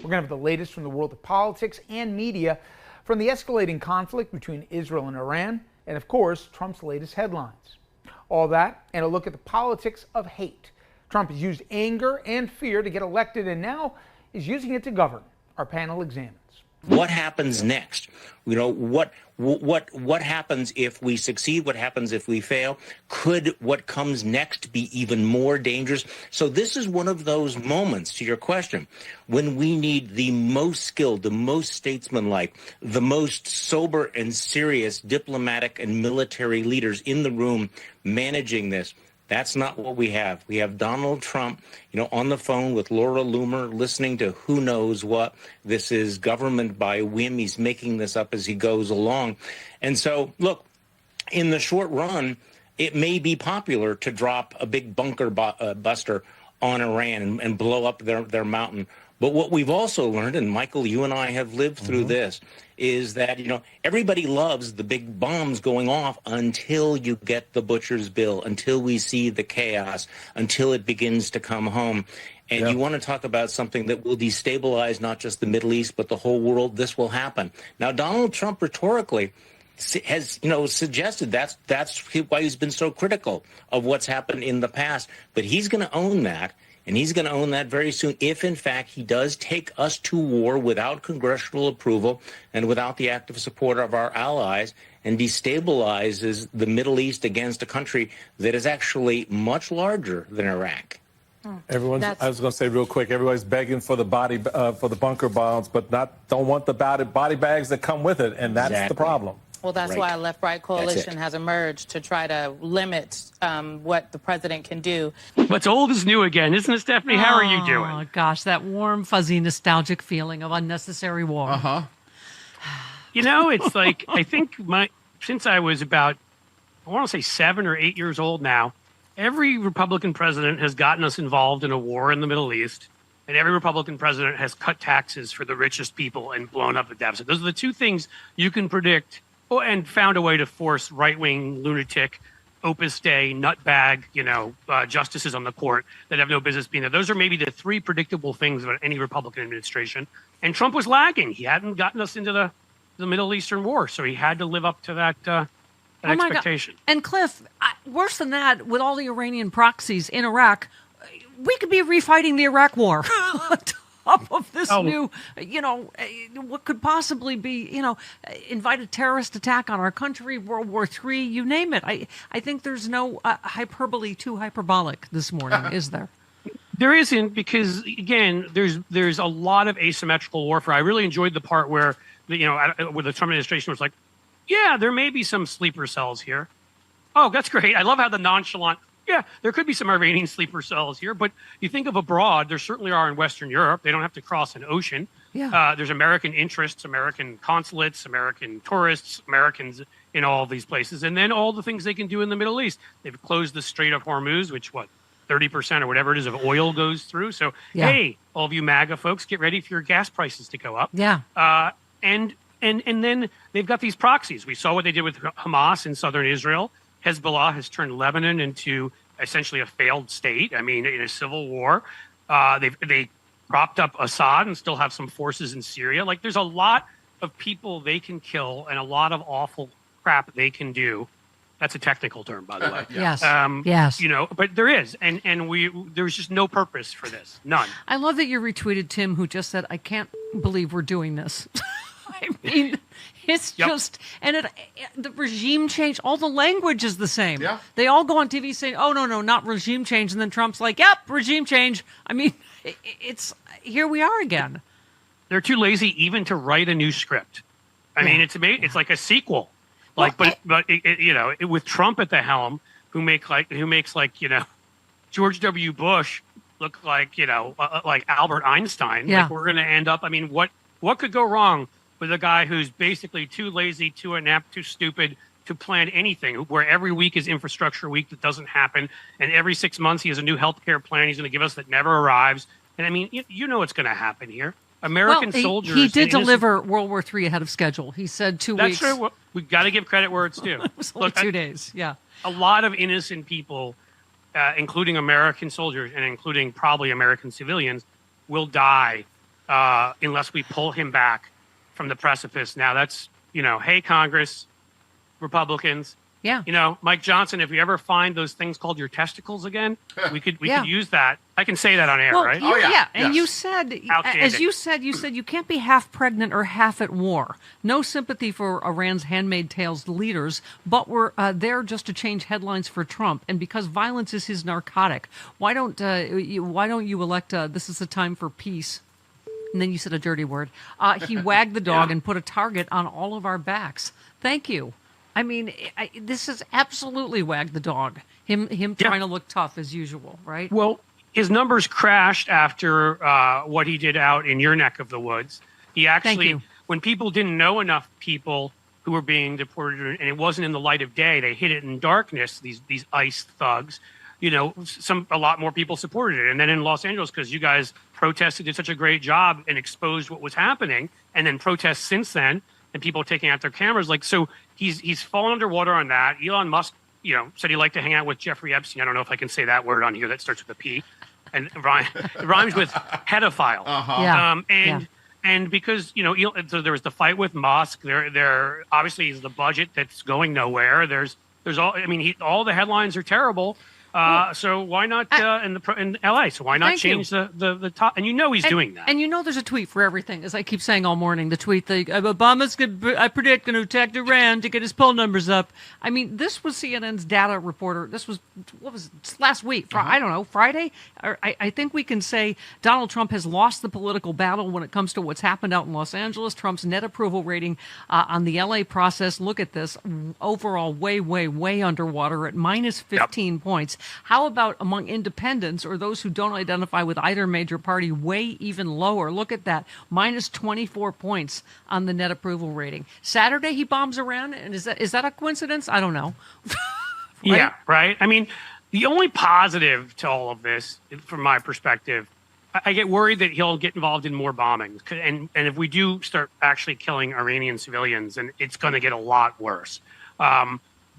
We're going to have the latest from the world of politics and media, from the escalating conflict between Israel and Iran, and of course, Trump's latest headlines. All that and a look at the politics of hate. Trump has used anger and fear to get elected and now is using it to govern. Our panel examines. What happens next? You know, what happens if we succeed? What happens if we fail? Could what comes next be even more dangerous? So this is one of those moments, to your question, when we need the most skilled, the most statesmanlike, the most sober and serious diplomatic and military leaders in the room managing this. That's not what we have. We have Donald Trump, on the phone with Laura Loomer, listening to who knows what. This is government by whim. He's making this up as he goes along. And so, look, in the short run, it may be popular to drop a big bunker buster on Iran and blow up their mountain. But what we've also learned, and Michael, you and I have lived through this, is that, everybody loves the big bombs going off until you get the butcher's bill, until we see the chaos, until it begins to come home. And you want to talk about something that will destabilize not just the Middle East, but the whole world. This will happen. Now, Donald Trump rhetorically has, suggested that's why he's been so critical of what's happened in the past. But he's going to own that. And he's going to own that very soon if, in fact, he does take us to war without congressional approval and without the active support of our allies and destabilizes the Middle East against a country that is actually much larger than Iraq. I was going to say real quick, everybody's begging for the bunker bombs, but don't want the body bags that come with it, and that's the problem. Well, that's why a left-right coalition has emerged to try to limit what the president can do. What's old is new again, isn't it, Stephanie? How are you doing? Oh, gosh, that warm, fuzzy, nostalgic feeling of unnecessary war. Uh-huh. It's like, I think since I was about, I want to say 7 or 8 years old now, every Republican president has gotten us involved in a war in the Middle East, and every Republican president has cut taxes for the richest people and blown up the deficit. Those are the two things you can predict. Oh, and found a way to force right-wing lunatic, Opus Dei, nutbag, justices on the court that have no business being there. Those are maybe the three predictable things about any Republican administration. And Trump was lagging. He hadn't gotten us into the Middle Eastern war, so he had to live up to that expectation. God. And Cliff, worse than that, with all the Iranian proxies in Iraq, we could be refighting the Iraq war. Top of this new, what could possibly be, invite a terrorist attack on our country, World War III, you name it. I think there's no hyperbole too hyperbolic this morning, is there? There isn't, because, again, there's a lot of asymmetrical warfare. I really enjoyed the part where, where the Trump administration was like, yeah, there may be some sleeper cells here. Oh, that's great. I love how the nonchalant, yeah, there could be some Iranian sleeper cells here, but you think of abroad, there certainly are in Western Europe. They don't have to cross an ocean. Yeah. There's American interests, American consulates, American tourists, Americans in all of these places. And then all the things they can do in the Middle East. They've closed the Strait of Hormuz, which, 30% or whatever it is of oil goes through. So, hey, all of you MAGA folks, get ready for your gas prices to go up. Yeah. And then they've got these proxies. We saw what they did with Hamas in southern Israel. Hezbollah has turned Lebanon into essentially a failed state. I mean, in a civil war. They propped up Assad and still have some forces in Syria. Like, there's a lot of people they can kill and a lot of awful crap they can do. That's a technical term, by the way. Yes. Yes. But there is. And there's just no purpose for this. None. I love that you retweeted Tim, who just said, I can't believe we're doing this. I mean, it's just, and the regime change, all the language is the same. Yeah. They all go on TV saying, oh, no, not regime change. And then Trump's like, yep, regime change. I mean, it's, here we are again. They're too lazy even to write a new script. I mean, it's like a sequel. Like, but with Trump at the helm, who makes George W. Bush look like, like Albert Einstein. Yeah. Like, we're going to end up, I mean, what could go wrong with a guy who's basically too lazy, too inept, too stupid to plan anything, where every week is infrastructure week that doesn't happen, and every 6 months he has a new healthcare plan he's going to give us that never arrives. And I mean, you know what's going to happen here. American soldiers. He did deliver World War III ahead of schedule. He said 2 weeks. That's true. We've got to give credit where it's due. It was only 2 days. Yeah. A lot of innocent people, including American soldiers and including probably American civilians, will die unless we pull him back from the precipice. Now that's, hey, Congress, Republicans. Yeah. Mike Johnson, if you ever find those things called your testicles again, we could use that. I can say that on air, right? And you said, as you said you can't be half pregnant or half at war. No sympathy for Iran's handmaid tales leaders, but we're there just to change headlines for Trump. And because violence is his narcotic, why don't you elect? This is a time for peace. And then you said a dirty word. He wagged the dog and put a target on all of our backs. Thank you. I mean, this is absolutely wag the dog. Him trying to look tough as usual, right? Well, his numbers crashed after what he did out in your neck of the woods. He actually, when people didn't know enough people who were being deported, and it wasn't in the light of day, they hid it in darkness. These ICE thugs, a lot more people supported it. And then in Los Angeles, because you guys protested, did such a great job and exposed what was happening, and then protests since then, and people taking out their cameras, so. He's fallen underwater on that. Elon Musk, said he liked to hang out with Jeffrey Epstein. I don't know if I can say that word on here. That starts with a P, and it rhymes with pedophile. And because so there was the fight with Musk. There obviously is the budget that's going nowhere. There's all. I mean, all the headlines are terrible. So why not in LA? So why not change the top? And he's doing that. And there's a tweet for everything, as I keep saying all morning. The tweet, Obama's I predict going to attack Iran to get his poll numbers up. I mean, this was CNN's data reporter. This was last week? I don't know, Friday. I think we can say Donald Trump has lost the political battle when it comes to what's happened out in Los Angeles. Trump's net approval rating on the LA process. Look at this, overall way, way, way underwater at minus 15 points. How about among independents or those who don't identify with either major party, way even lower? Look at that, minus 24 points on the net approval rating. Saturday he bombs Iran, and is that a coincidence? I don't know. Right? Yeah, right. I mean, the only positive to all of this, from my perspective, I get worried that he'll get involved in more bombings, and if we do start actually killing Iranian civilians, and it's going to get a lot worse.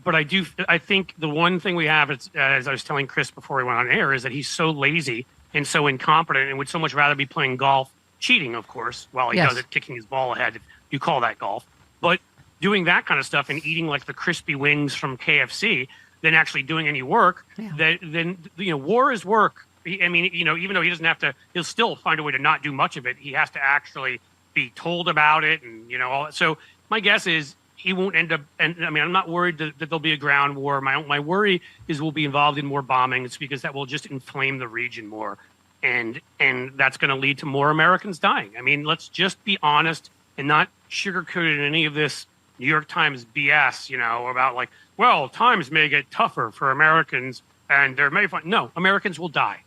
But I think the one thing we have, as I was telling Chris before we went on air, is that he's so lazy and so incompetent and would so much rather be playing golf, cheating, of course, while he does it, kicking his ball ahead, if you call that golf. But doing that kind of stuff and eating like the crispy wings from KFC than actually doing any work, then war is work. I mean, even though he doesn't have to, he'll still find a way to not do much of it. He has to actually be told about it and, all that. So my guess is, he won't end up, and I mean, I'm not worried that there'll be a ground war. My worry is we'll be involved in more bombings because that will just inflame the region more, and that's going to lead to more Americans dying. I mean, let's just be honest and not sugarcoat any of this New York Times BS, about times may get tougher for Americans and there may no, Americans will die.